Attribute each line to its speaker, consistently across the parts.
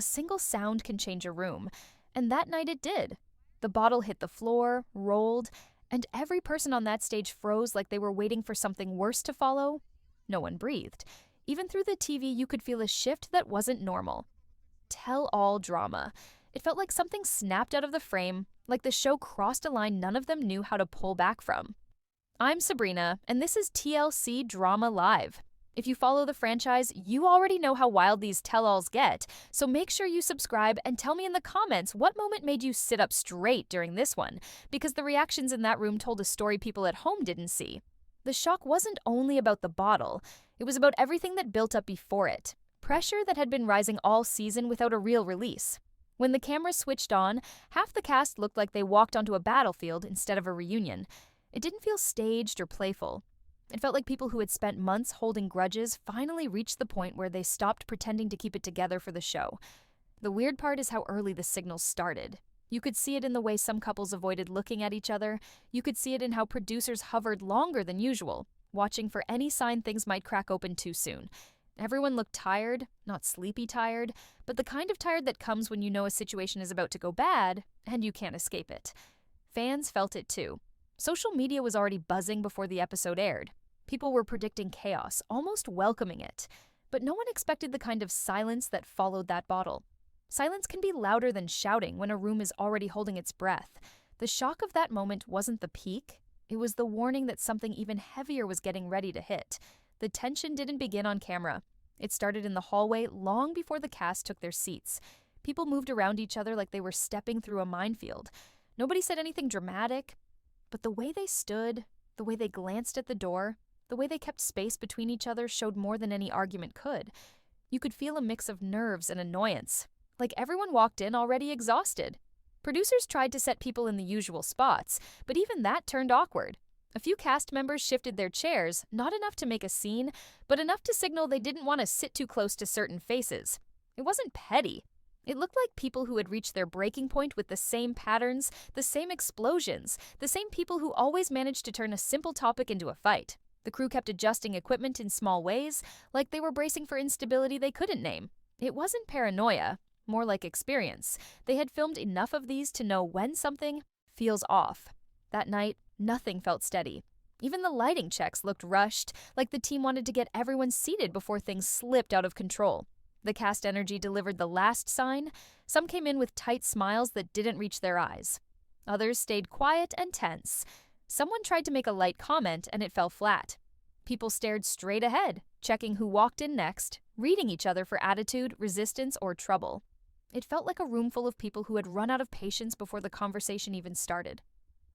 Speaker 1: A single sound can change a room, and that night it did. The bottle hit the floor, rolled, and every person on that stage froze like they were waiting for something worse to follow. No one breathed. Even through the TV, you could feel a shift that wasn't normal. Tell-all drama. It felt like something snapped out of the frame, like the show crossed a line none of them knew how to pull back from. I'm Sabrina, and this is TLC Drama Live. If you follow the franchise, you already know how wild these tell-alls get, so make sure you subscribe and tell me in the comments what moment made you sit up straight during this one, because the reactions in that room told a story people at home didn't see. The shock wasn't only about the bottle, it was about everything that built up before it. Pressure that had been rising all season without a real release. When the camera switched on, half the cast looked like they walked onto a battlefield instead of a reunion. It didn't feel staged or playful. It felt like people who had spent months holding grudges finally reached the point where they stopped pretending to keep it together for the show. The weird part is how early the signals started. You could see it in the way some couples avoided looking at each other. You could see it in how producers hovered longer than usual, watching for any sign things might crack open too soon. Everyone looked tired, not sleepy tired, but the kind of tired that comes when you know a situation is about to go bad and you can't escape it. Fans felt it too. Social media was already buzzing before the episode aired. People were predicting chaos, almost welcoming it. But no one expected the kind of silence that followed that bottle. Silence can be louder than shouting when a room is already holding its breath. The shock of that moment wasn't the peak. It was the warning that something even heavier was getting ready to hit. The tension didn't begin on camera. It started in the hallway long before the cast took their seats. People moved around each other like they were stepping through a minefield. Nobody said anything dramatic, but the way they stood, the way they glanced at the door, the way they kept space between each other showed more than any argument could. You could feel a mix of nerves and annoyance, like everyone walked in already exhausted. Producers tried to set people in the usual spots, but even that turned awkward. A few cast members shifted their chairs, not enough to make a scene, but enough to signal they didn't want to sit too close to certain faces. It wasn't petty. It looked like people who had reached their breaking point with the same patterns, the same explosions, the same people who always managed to turn a simple topic into a fight. The crew kept adjusting equipment in small ways, like they were bracing for instability they couldn't name. It wasn't paranoia, more like experience. They had filmed enough of these to know when something feels off. That night, nothing felt steady. Even the lighting checks looked rushed, like the team wanted to get everyone seated before things slipped out of control. The cast energy delivered the last sign. Some came in with tight smiles that didn't reach their eyes. Others stayed quiet and tense. Someone tried to make a light comment and it fell flat. People stared straight ahead, checking who walked in next, reading each other for attitude, resistance, or trouble. It felt like a room full of people who had run out of patience before the conversation even started.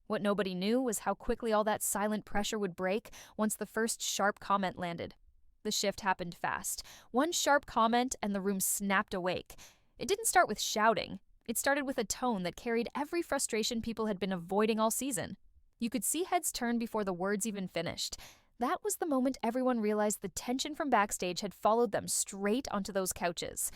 Speaker 1: What nobody knew was how quickly all that silent pressure would break once the first sharp comment landed. The shift happened fast. One sharp comment and the room snapped awake. It didn't start with shouting. It started with a tone that carried every frustration people had been avoiding all season. You could see heads turn before the words even finished. That was the moment everyone realized the tension from backstage had followed them straight onto those couches.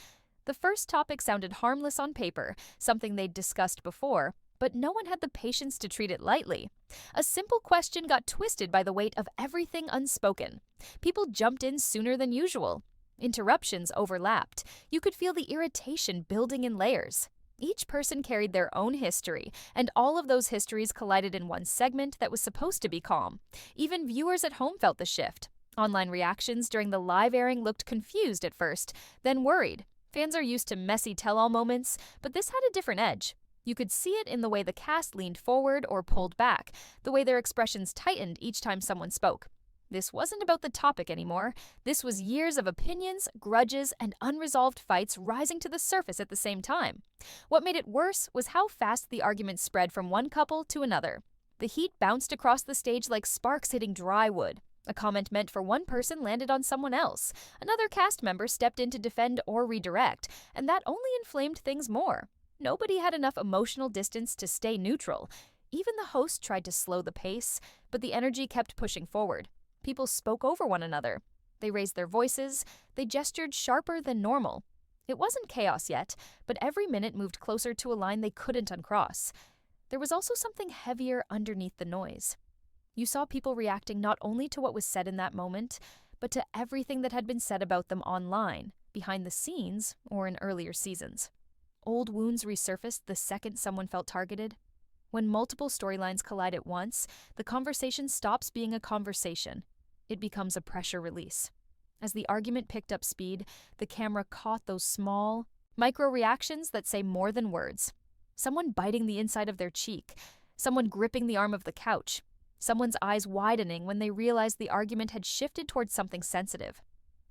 Speaker 1: The first topic sounded harmless on paper, something they'd discussed before, but no one had the patience to treat it lightly. A simple question got twisted by the weight of everything unspoken. People jumped in sooner than usual. Interruptions overlapped. You could feel the irritation building in layers. Each person carried their own history, and all of those histories collided in one segment that was supposed to be calm. Even viewers at home felt the shift. Online reactions during the live airing looked confused at first, then worried. Fans are used to messy tell-all moments, but this had a different edge. You could see it in the way the cast leaned forward or pulled back, the way their expressions tightened each time someone spoke. This wasn't about the topic anymore. This was years of opinions, grudges, and unresolved fights rising to the surface at the same time. What made it worse was how fast the argument spread from one couple to another. The heat bounced across the stage like sparks hitting dry wood. A comment meant for one person landed on someone else. Another cast member stepped in to defend or redirect, and that only inflamed things more. Nobody had enough emotional distance to stay neutral. Even the host tried to slow the pace, but the energy kept pushing forward. People spoke over one another. They raised their voices. They gestured sharper than normal. It wasn't chaos yet, but every minute moved closer to a line they couldn't uncross. There was also something heavier underneath the noise. You saw people reacting not only to what was said in that moment, but to everything that had been said about them online. behind the scenes, or in earlier seasons. Old wounds resurfaced the second someone felt targeted. When multiple storylines collide at once, the conversation stops being a conversation. It becomes a pressure release. As the argument picked up speed, the camera caught those small, micro-reactions that say more than words. Someone biting the inside of their cheek, someone gripping the arm of the couch, someone's eyes widening when they realized the argument had shifted towards something sensitive.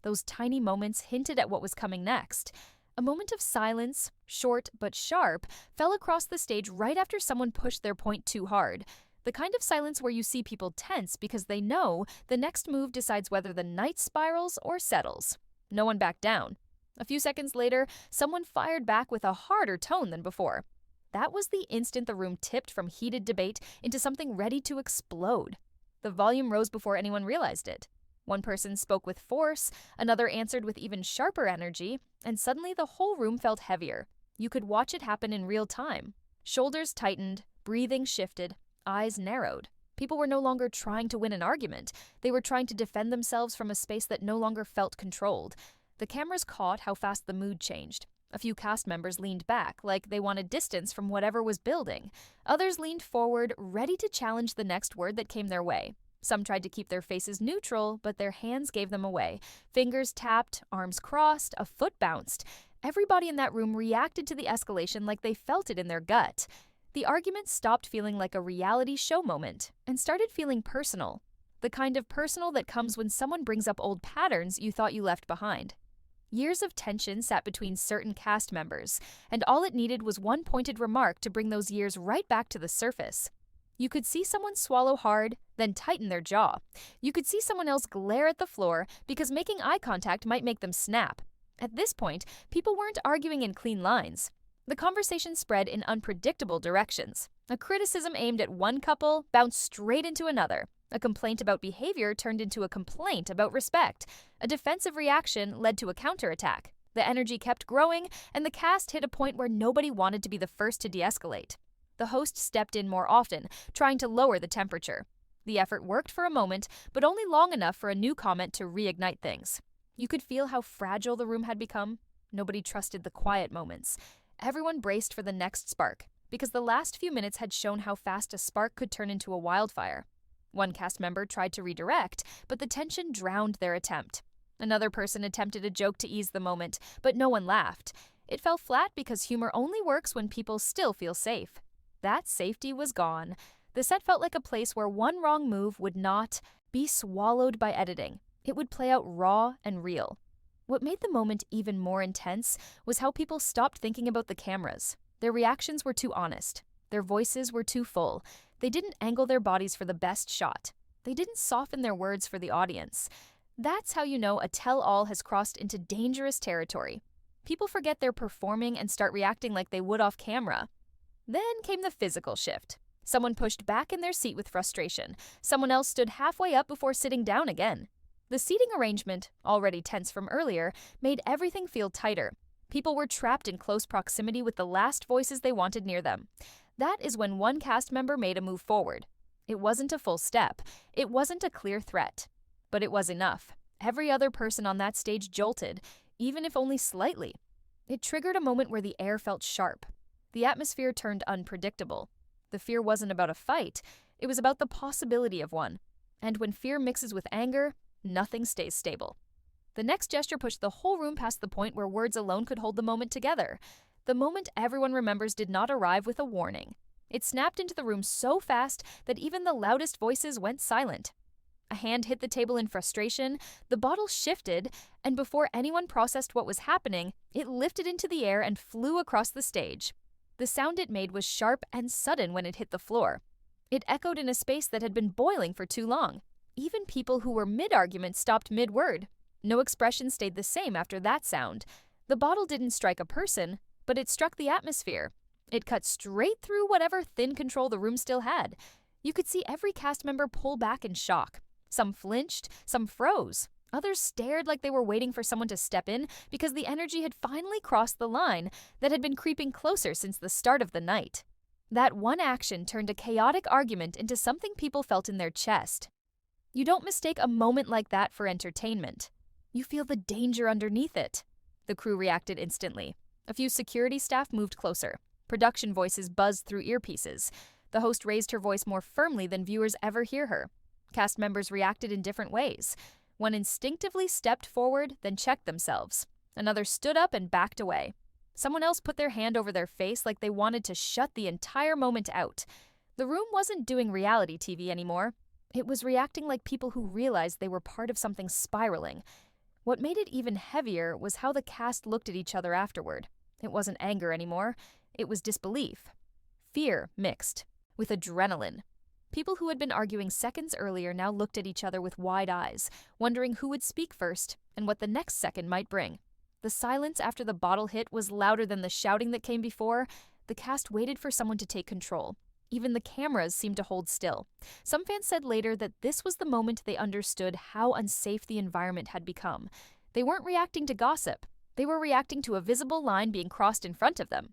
Speaker 1: Those tiny moments hinted at what was coming next. A moment of silence, short but sharp, fell across the stage right after someone pushed their point too hard. The kind of silence where you see people tense because they know the next move decides whether the night spirals or settles. No one backed down. A few seconds later, someone fired back with a harder tone than before. That was the instant the room tipped from heated debate into something ready to explode. The volume rose before anyone realized it. One person spoke with force, another answered with even sharper energy, and suddenly the whole room felt heavier. You could watch it happen in real time. Shoulders tightened, breathing shifted, eyes narrowed. People were no longer trying to win an argument. They were trying to defend themselves from a space that no longer felt controlled. The cameras caught how fast the mood changed. A few cast members leaned back, like they wanted distance from whatever was building. Others leaned forward, ready to challenge the next word that came their way. Some tried to keep their faces neutral, but their hands gave them away. Fingers tapped, arms crossed, a foot bounced. Everybody in that room reacted to the escalation like they felt it in their gut. The argument stopped feeling like a reality show moment and started feeling personal. The kind of personal that comes when someone brings up old patterns you thought you left behind. Years of tension sat between certain cast members, and all it needed was one pointed remark to bring those years right back to the surface. You could see someone swallow hard, then tighten their jaw. You could see someone else glare at the floor because making eye contact might make them snap. At this point, people weren't arguing in clean lines. The conversation spread in unpredictable directions. A criticism aimed at one couple bounced straight into another. A complaint about behavior turned into a complaint about respect. A defensive reaction led to a counterattack. The energy kept growing, and the cast hit a point where nobody wanted to be the first to de-escalate. The host stepped in more often, trying to lower the temperature. The effort worked for a moment, but only long enough for a new comment to reignite things. You could feel how fragile the room had become. Nobody trusted the quiet moments. Everyone braced for the next spark, because the last few minutes had shown how fast a spark could turn into a wildfire. One cast member tried to redirect, but the tension drowned their attempt. Another person attempted a joke to ease the moment, but no one laughed. It fell flat because humor only works when people still feel safe. That safety was gone. The set felt like a place where one wrong move would not be swallowed by editing. It would play out raw and real. What made the moment even more intense was how people stopped thinking about the cameras. Their reactions were too honest. Their voices were too full. They didn't angle their bodies for the best shot. They didn't soften their words for the audience. That's how you know a tell-all has crossed into dangerous territory. People forget they're performing and start reacting like they would off camera. Then came the physical shift. Someone pushed back in their seat with frustration. Someone else stood halfway up before sitting down again. The seating arrangement, already tense from earlier, made everything feel tighter. People were trapped in close proximity with the last voices they wanted near them. That is when one cast member made a move forward. It wasn't a full step. It wasn't a clear threat. But it was enough. Every other person on that stage jolted, even if only slightly. It triggered a moment where the air felt sharp. The atmosphere turned unpredictable. The fear wasn't about a fight. It was about the possibility of one. And when fear mixes with anger, nothing stays stable. The next gesture pushed the whole room past the point where words alone could hold the moment together. The moment everyone remembers did not arrive with a warning. It snapped into the room so fast that even the loudest voices went silent. A hand hit the table in frustration, the bottle shifted, and before anyone processed what was happening, it lifted into the air and flew across the stage. The sound it made was sharp and sudden when it hit the floor. It echoed in a space that had been boiling for too long. Even people who were mid-argument stopped mid-word. No expression stayed the same after that sound. The bottle didn't strike a person, but it struck the atmosphere. It cut straight through whatever thin control the room still had. You could see every cast member pull back in shock. Some flinched, some froze. Others stared like they were waiting for someone to step in because the energy had finally crossed the line that had been creeping closer since the start of the night. That one action turned a chaotic argument into something people felt in their chest. You don't mistake a moment like that for entertainment. You feel the danger underneath it. The crew reacted instantly. A few security staff moved closer. Production voices buzzed through earpieces. The host raised her voice more firmly than viewers ever hear her. Cast members reacted in different ways. One instinctively stepped forward, then checked themselves. Another stood up and backed away. Someone else put their hand over their face like they wanted to shut the entire moment out. The room wasn't doing reality TV anymore. It was reacting like people who realized they were part of something spiraling. What made it even heavier was how the cast looked at each other afterward. It wasn't anger anymore. It was disbelief. Fear mixed with adrenaline. People who had been arguing seconds earlier now looked at each other with wide eyes, wondering who would speak first and what the next second might bring. The silence after the bottle hit was louder than the shouting that came before. The cast waited for someone to take control. Even the cameras seemed to hold still. Some fans said later that this was the moment they understood how unsafe the environment had become. They weren't reacting to gossip. They were reacting to a visible line being crossed in front of them.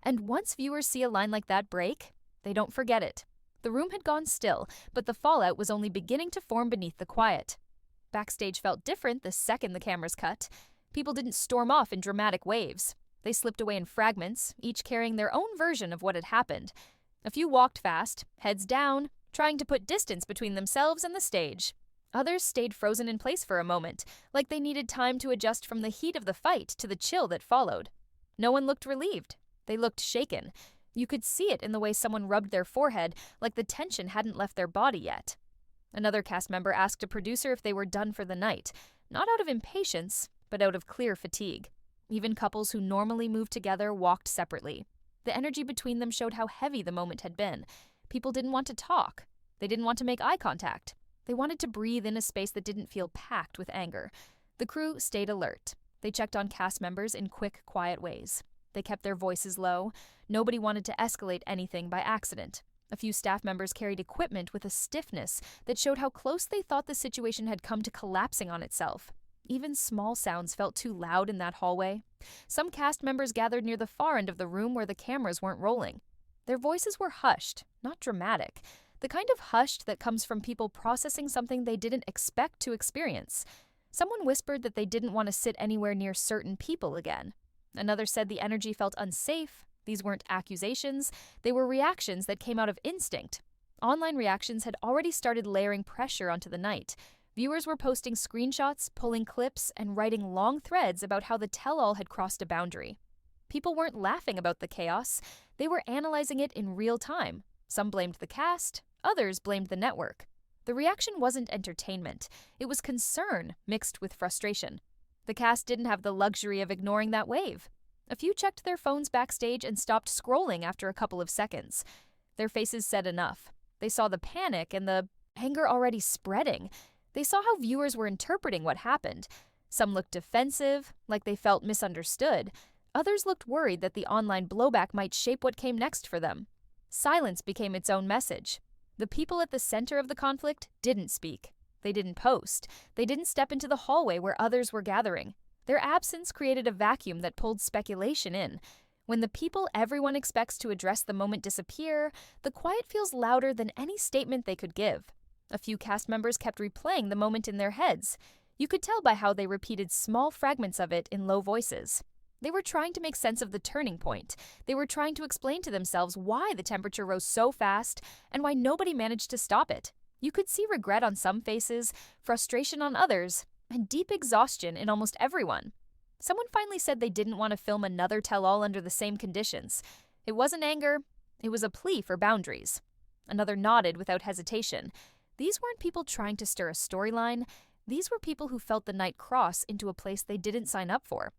Speaker 1: And once viewers see a line like that break, they don't forget it. The room had gone still, but the fallout was only beginning to form beneath the quiet. Backstage felt different the second the cameras cut. People didn't storm off in dramatic waves. They slipped away in fragments, each carrying their own version of what had happened. A few walked fast, heads down, trying to put distance between themselves and the stage. Others stayed frozen in place for a moment, like they needed time to adjust from the heat of the fight to the chill that followed. No one looked relieved. They looked shaken. You could see it in the way someone rubbed their forehead, like the tension hadn't left their body yet. Another cast member asked a producer if they were done for the night, not out of impatience, but out of clear fatigue. Even couples who normally moved together walked separately. The energy between them showed how heavy the moment had been. People didn't want to talk. They didn't want to make eye contact. They wanted to breathe in a space that didn't feel packed with anger. The crew stayed alert. They checked on cast members in quick, quiet ways. They kept their voices low. Nobody wanted to escalate anything by accident. A few staff members carried equipment with a stiffness that showed how close they thought the situation had come to collapsing on itself. Even small sounds felt too loud in that hallway. Some cast members gathered near the far end of the room where the cameras weren't rolling. Their voices were hushed, not dramatic. The kind of hushed that comes from people processing something they didn't expect to experience. Someone whispered that they didn't want to sit anywhere near certain people again. Another said the energy felt unsafe. These weren't accusations. They were reactions that came out of instinct. Online reactions had already started layering pressure onto the night. Viewers were posting screenshots, pulling clips, and writing long threads about how the tell-all had crossed a boundary. People weren't laughing about the chaos. They were analyzing it in real time. Some blamed the cast. Others blamed the network. The reaction wasn't entertainment. It was concern mixed with frustration. The cast didn't have the luxury of ignoring that wave. A few checked their phones backstage and stopped scrolling after a couple of seconds. Their faces said enough. They saw the panic and the anger already spreading. They saw how viewers were interpreting what happened. Some looked defensive, like they felt misunderstood. Others looked worried that the online blowback might shape what came next for them. Silence became its own message. The people at the center of the conflict didn't speak. They didn't post. They didn't step into the hallway where others were gathering. Their absence created a vacuum that pulled speculation in. When the people everyone expects to address the moment disappear, the quiet feels louder than any statement they could give. A few cast members kept replaying the moment in their heads. You could tell by how they repeated small fragments of it in low voices. They were trying to make sense of the turning point. They were trying to explain to themselves why the temperature rose so fast and why nobody managed to stop it. You could see regret on some faces, frustration on others, and deep exhaustion in almost everyone. Someone finally said they didn't want to film another tell-all under the same conditions. It wasn't anger. It was a plea for boundaries. Another nodded without hesitation. These weren't people trying to stir a storyline. These were people who felt the night cross into a place they didn't sign up for.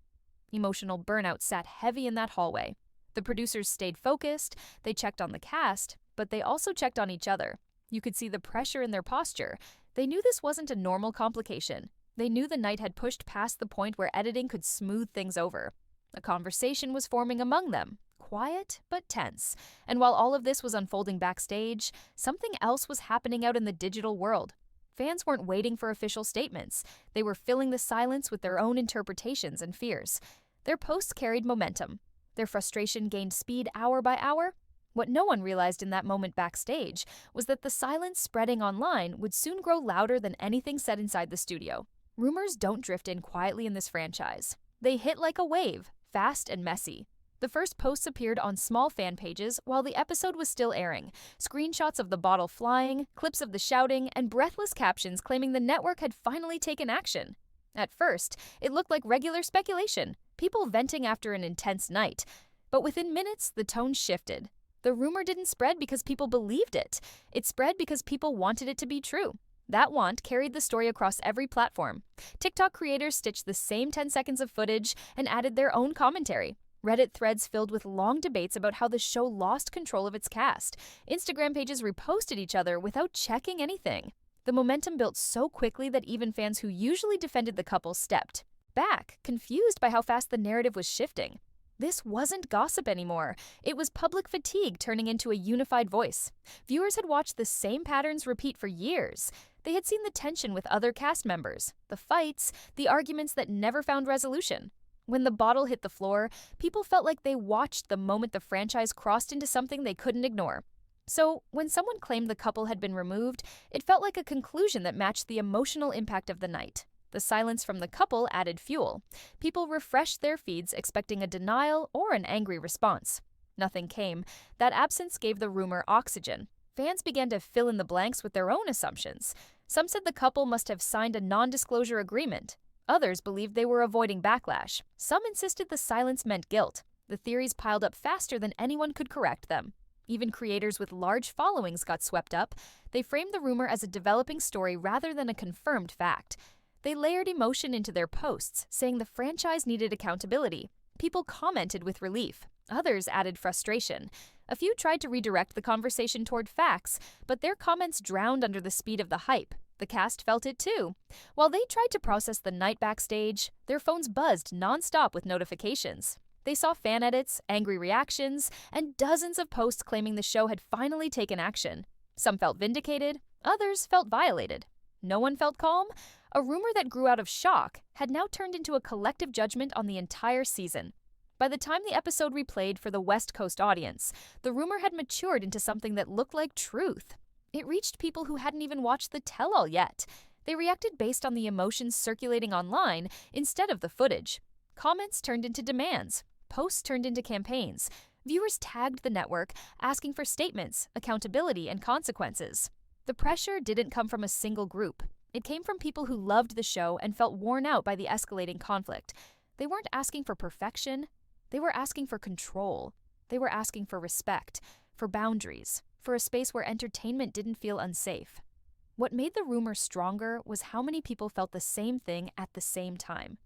Speaker 1: Emotional burnout sat heavy in that hallway. The producers stayed focused. They checked on the cast, but they also checked on each other. You could see the pressure in their posture. They knew this wasn't a normal complication. They knew the night had pushed past the point where editing could smooth things over. A conversation was forming among them, quiet but tense. And while all of this was unfolding backstage, something else was happening out in the digital world. Fans weren't waiting for official statements. They were filling the silence with their own interpretations and fears. Their posts carried momentum. Their frustration gained speed hour by hour. What no one realized in that moment backstage was that the silence spreading online would soon grow louder than anything said inside the studio. Rumors don't drift in quietly in this franchise. They hit like a wave, fast and messy. The first posts appeared on small fan pages while the episode was still airing. Screenshots of the bottle flying, clips of the shouting, and breathless captions claiming the network had finally taken action. At first, it looked like regular speculation, people venting after an intense night. But within minutes, the tone shifted. The rumor didn't spread because people believed it. It spread because people wanted it to be true. That want carried the story across every platform. TikTok creators stitched the same 10 seconds of footage and added their own commentary. Reddit threads filled with long debates about how the show lost control of its cast. Instagram pages reposted each other without checking anything. The momentum built so quickly that even fans who usually defended the couple stepped back, confused by how fast the narrative was shifting. This wasn't gossip anymore. It was public fatigue turning into a unified voice. Viewers had watched the same patterns repeat for years. They had seen the tension with other cast members, the fights, the arguments that never found resolution. When the bottle hit the floor, people felt like they watched the moment the franchise crossed into something they couldn't ignore. So, when someone claimed the couple had been removed, it felt like a conclusion that matched the emotional impact of the night. The silence from the couple added fuel. People refreshed their feeds expecting a denial or an angry response. Nothing came. That absence gave the rumor oxygen. Fans began to fill in the blanks with their own assumptions. Some said the couple must have signed a non-disclosure agreement. Others believed they were avoiding backlash. Some insisted the silence meant guilt. The theories piled up faster than anyone could correct them. Even creators with large followings got swept up. They framed the rumor as a developing story rather than a confirmed fact. They layered emotion into their posts, saying the franchise needed accountability. People commented with relief. Others added frustration. A few tried to redirect the conversation toward facts, but their comments drowned under the speed of the hype. The cast felt it too. While they tried to process the night backstage, their phones buzzed nonstop with notifications. They saw fan edits, angry reactions, and dozens of posts claiming the show had finally taken action. Some felt vindicated, others felt violated. No one felt calm. A rumor that grew out of shock had now turned into a collective judgment on the entire season. By the time the episode replayed for the West Coast audience, the rumor had matured into something that looked like truth. It reached people who hadn't even watched the tell-all yet. They reacted based on the emotions circulating online instead of the footage. Comments turned into demands. Posts turned into campaigns. Viewers tagged the network, asking for statements, accountability, and consequences. The pressure didn't come from a single group. It came from people who loved the show and felt worn out by the escalating conflict. They weren't asking for perfection. They were asking for control. They were asking for respect, for boundaries, for a space where entertainment didn't feel unsafe. What made the rumor stronger was how many people felt the same thing at the same time.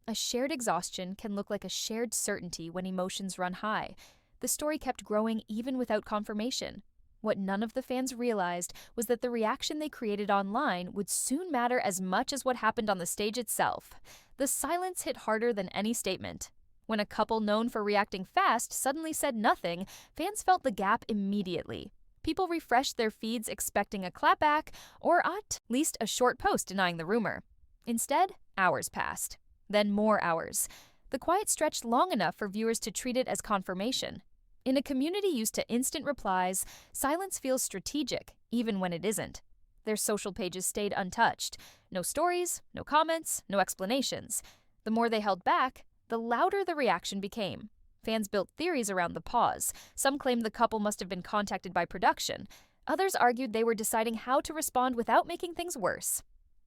Speaker 1: A shared exhaustion can look like a shared certainty when emotions run high. The story kept growing even without confirmation. What none of the fans realized was that the reaction they created online would soon matter as much as what happened on the stage itself. The silence hit harder than any statement. When a couple known for reacting fast suddenly said nothing, fans felt the gap immediately. People refreshed their feeds expecting a clapback or at least a short post denying the rumor. Instead, hours passed. Then more hours. The quiet stretched long enough for viewers to treat it as confirmation. In a community used to instant replies, silence feels strategic, even when it isn't. Their social pages stayed untouched. No stories, no comments, no explanations. The more they held back, the louder the reaction became. Fans built theories around the pause. Some claimed the couple must have been contacted by production. Others argued they were deciding how to respond without making things worse.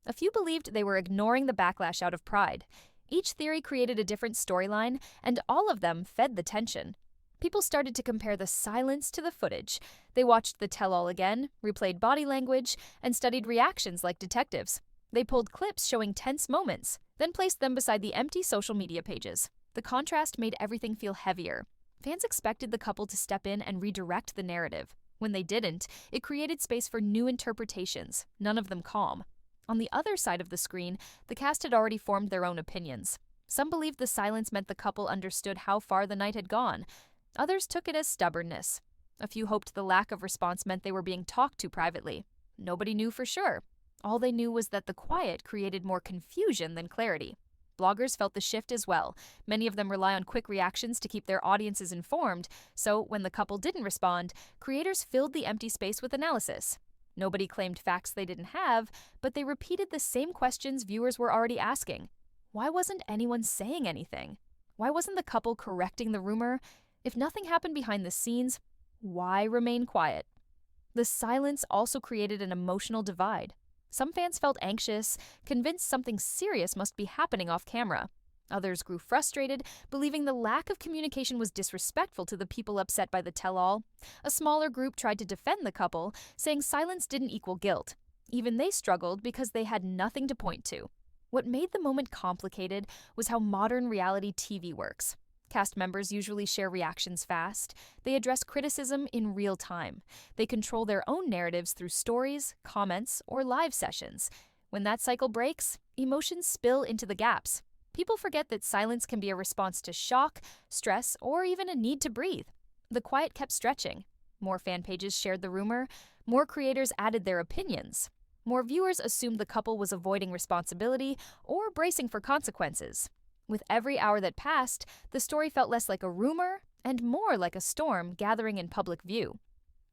Speaker 1: A few believed they were ignoring the backlash out of pride. Each theory created a different storyline, and all of them fed the tension. People started to compare the silence to the footage. They watched the tell-all again, replayed body language, and studied reactions like detectives. They pulled clips showing tense moments, then placed them beside the empty social media pages. The contrast made everything feel heavier. Fans expected the couple to step in and redirect the narrative. When they didn't, it created space for new interpretations, none of them calm. On the other side of the screen, the cast had already formed their own opinions. Some believed the silence meant the couple understood how far the night had gone. Others took it as stubbornness. A few hoped the lack of response meant they were being talked to privately. Nobody knew for sure. All they knew was that the quiet created more confusion than clarity. Bloggers felt the shift as well. Many of them rely on quick reactions to keep their audiences informed, so when the couple didn't respond, creators filled the empty space with analysis. Nobody claimed facts they didn't have, but they repeated the same questions viewers were already asking. Why wasn't anyone saying anything? Why wasn't the couple correcting the rumor? If nothing happened behind the scenes, why remain quiet? The silence also created an emotional divide. Some fans felt anxious, convinced something serious must be happening off camera. Others grew frustrated, believing the lack of communication was disrespectful to the people upset by the tell-all. A smaller group tried to defend the couple, saying silence didn't equal guilt. Even they struggled because they had nothing to point to. What made the moment complicated was how modern reality TV works. Cast members usually share reactions fast. They address criticism in real time. They control their own narratives through stories, comments, or live sessions. When that cycle breaks, emotions spill into the gaps. People forget that silence can be a response to shock, stress, or even a need to breathe. The quiet kept stretching. More fan pages shared the rumor. More creators added their opinions. More viewers assumed the couple was avoiding responsibility or bracing for consequences. With every hour that passed, the story felt less like a rumor and more like a storm gathering in public view.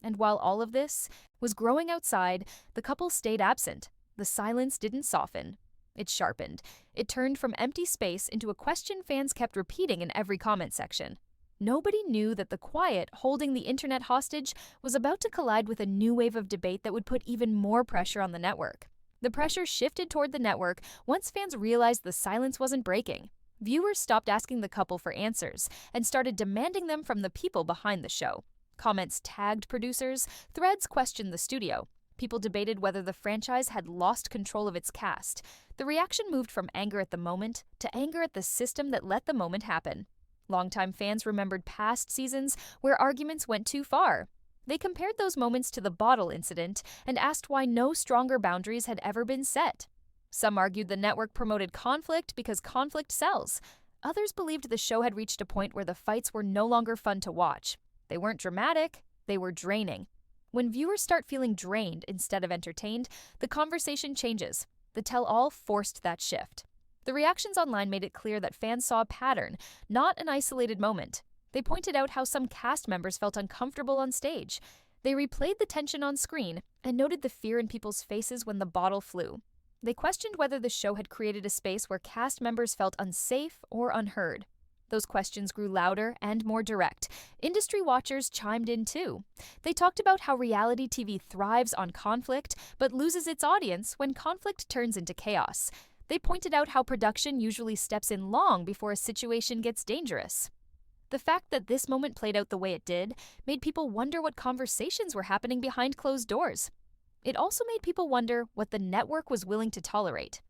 Speaker 1: And while all of this was growing outside, the couple stayed absent. The silence didn't soften. It sharpened. It turned from empty space into a question fans kept repeating in every comment section. Nobody knew that the quiet holding the internet hostage was about to collide with a new wave of debate that would put even more pressure on the network. The pressure shifted toward the network once fans realized the silence wasn't breaking. Viewers stopped asking the couple for answers and started demanding them from the people behind the show. Comments tagged producers, threads questioned the studio. People debated whether the franchise had lost control of its cast. The reaction moved from anger at the moment to anger at the system that let the moment happen. Longtime fans remembered past seasons where arguments went too far. They compared those moments to the bottle incident and asked why no stronger boundaries had ever been set. Some argued the network promoted conflict because conflict sells. Others believed the show had reached a point where the fights were no longer fun to watch. They weren't dramatic, they were draining. When viewers start feeling drained instead of entertained, the conversation changes. The tell-all forced that shift. The reactions online made it clear that fans saw a pattern, not an isolated moment. They pointed out how some cast members felt uncomfortable on stage. They replayed the tension on screen and noted the fear in people's faces when the bottle flew. They questioned whether the show had created a space where cast members felt unsafe or unheard. Those questions grew louder and more direct. Industry watchers chimed in too. They talked about how reality TV thrives on conflict but loses its audience when conflict turns into chaos. They pointed out how production usually steps in long before a situation gets dangerous. The fact that this moment played out the way it did made people wonder what conversations were happening behind closed doors. It also made people wonder what the network was willing to tolerate.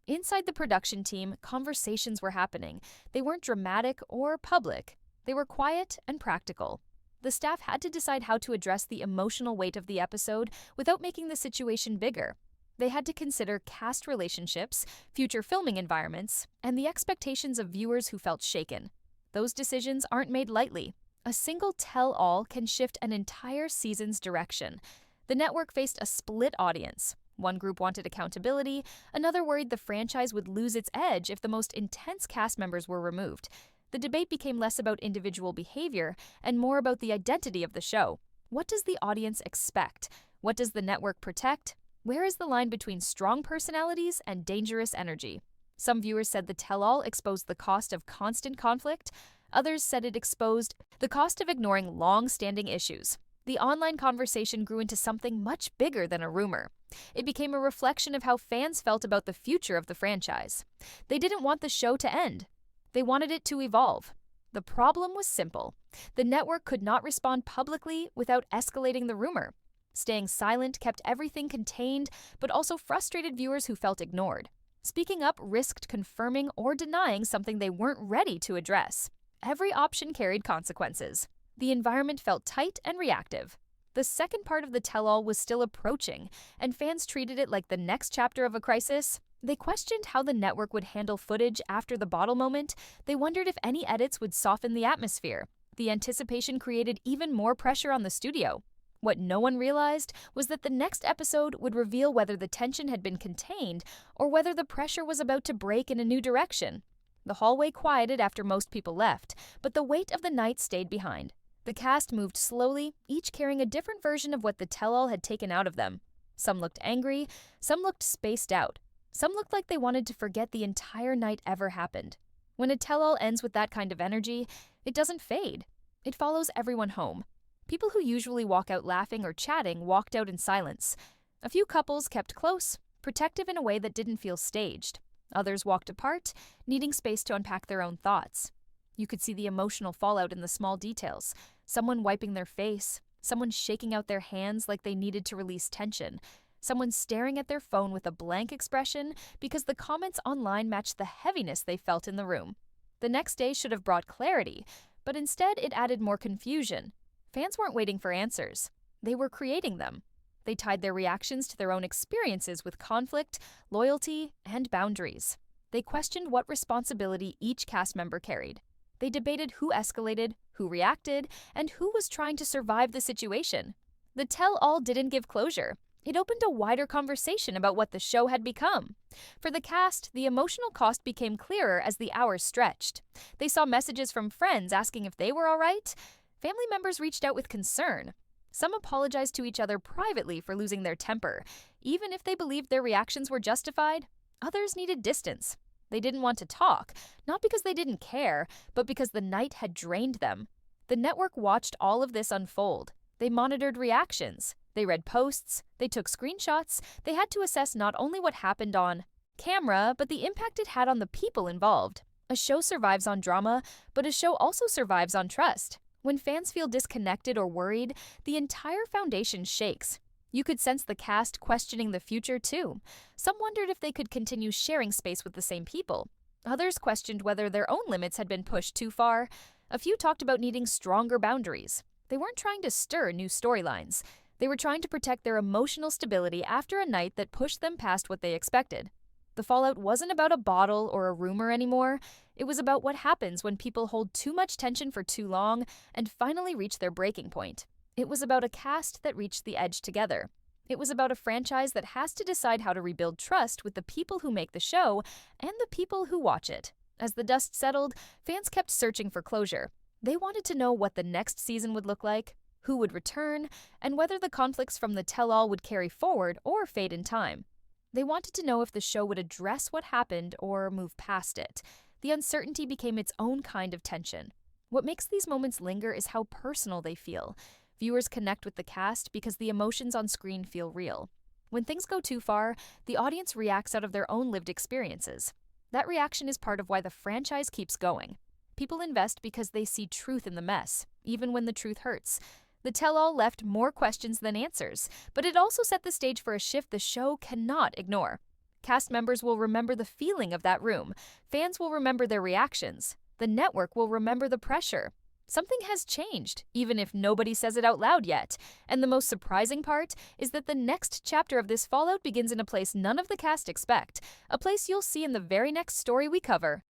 Speaker 1: Inside the production team, conversations were happening. They weren't dramatic or public. They were quiet and practical. The staff had to decide how to address the emotional weight of the episode without making the situation bigger. They had to consider cast relationships, future filming environments, and the expectations of viewers who felt shaken. Those decisions aren't made lightly. A single tell-all can shift an entire season's direction. The network faced a split audience. One group wanted accountability, another worried the franchise would lose its edge if the most intense cast members were removed. The debate became less about individual behavior and more about the identity of the show. What does the audience expect? What does the network protect? Where is the line between strong personalities and dangerous energy? Some viewers said the tell-all exposed the cost of constant conflict. Others said it exposed the cost of ignoring long-standing issues. The online conversation grew into something much bigger than a rumor. It became a reflection of how fans felt about the future of the franchise. They didn't want the show to end. They wanted it to evolve. The problem was simple. The network could not respond publicly without escalating the rumor. Staying silent kept everything contained, but also frustrated viewers who felt ignored. Speaking up risked confirming or denying something they weren't ready to address. Every option carried consequences. The environment felt tight and reactive. The second part of the tell-all was still approaching, and fans treated it like the next chapter of a crisis. They questioned how the network would handle footage after the bottle moment. They wondered if any edits would soften the atmosphere. The anticipation created even more pressure on the studio. What no one realized was that the next episode would reveal whether the tension had been contained or whether the pressure was about to break in a new direction. The hallway quieted after most people left, but the weight of the night stayed behind. The cast moved slowly, each carrying a different version of what the tell-all had taken out of them. Some looked angry, some looked spaced out. Some looked like they wanted to forget the entire night ever happened. When a tell-all ends with that kind of energy, it doesn't fade. It follows everyone home. People who usually walk out laughing or chatting walked out in silence. A few couples kept close, protective in a way that didn't feel staged. Others walked apart, needing space to unpack their own thoughts. You could see the emotional fallout in the small details. Someone wiping their face, someone shaking out their hands like they needed to release tension, someone staring at their phone with a blank expression because the comments online matched the heaviness they felt in the room. The next day should have brought clarity, but instead it added more confusion. Fans weren't waiting for answers. They were creating them. They tied their reactions to their own experiences with conflict, loyalty, and boundaries. They questioned what responsibility each cast member carried. They debated who escalated, who reacted, and who was trying to survive the situation. The tell-all didn't give closure. It opened a wider conversation about what the show had become. For the cast, the emotional cost became clearer as the hours stretched. They saw messages from friends asking if they were all right. Family members reached out with concern. Some apologized to each other privately for losing their temper. Even if they believed their reactions were justified, others needed distance. They didn't want to talk, not because they didn't care, but because the night had drained them. The network watched all of this unfold. They monitored reactions. They read posts. They took screenshots. They had to assess not only what happened on camera, but the impact it had on the people involved. A show survives on drama, but a show also survives on trust. When fans feel disconnected or worried, the entire foundation shakes. You could sense the cast questioning the future, too. Some wondered if they could continue sharing space with the same people. Others questioned whether their own limits had been pushed too far. A few talked about needing stronger boundaries. They weren't trying to stir new storylines. They were trying to protect their emotional stability after a night that pushed them past what they expected. The fallout wasn't about a bottle or a rumor anymore. It was about what happens when people hold too much tension for too long and finally reach their breaking point. It was about a cast that reached the edge together. It was about a franchise that has to decide how to rebuild trust with the people who make the show and the people who watch it. As the dust settled, fans kept searching for closure. They wanted to know what the next season would look like, who would return, and whether the conflicts from the tell-all would carry forward or fade in time. They wanted to know if the show would address what happened or move past it. The uncertainty became its own kind of tension. What makes these moments linger is how personal they feel. Viewers connect with the cast because the emotions on screen feel real. When things go too far, the audience reacts out of their own lived experiences. That reaction is part of why the franchise keeps going. People invest because they see truth in the mess, even when the truth hurts. The tell-all left more questions than answers, but it also set the stage for a shift the show cannot ignore. Cast members will remember the feeling of that room. Fans will remember their reactions. The network will remember the pressure. Something has changed, even if nobody says it out loud yet. And the most surprising part is that the next chapter of this fallout begins in a place none of the cast expect, a place you'll see in the very next story we cover.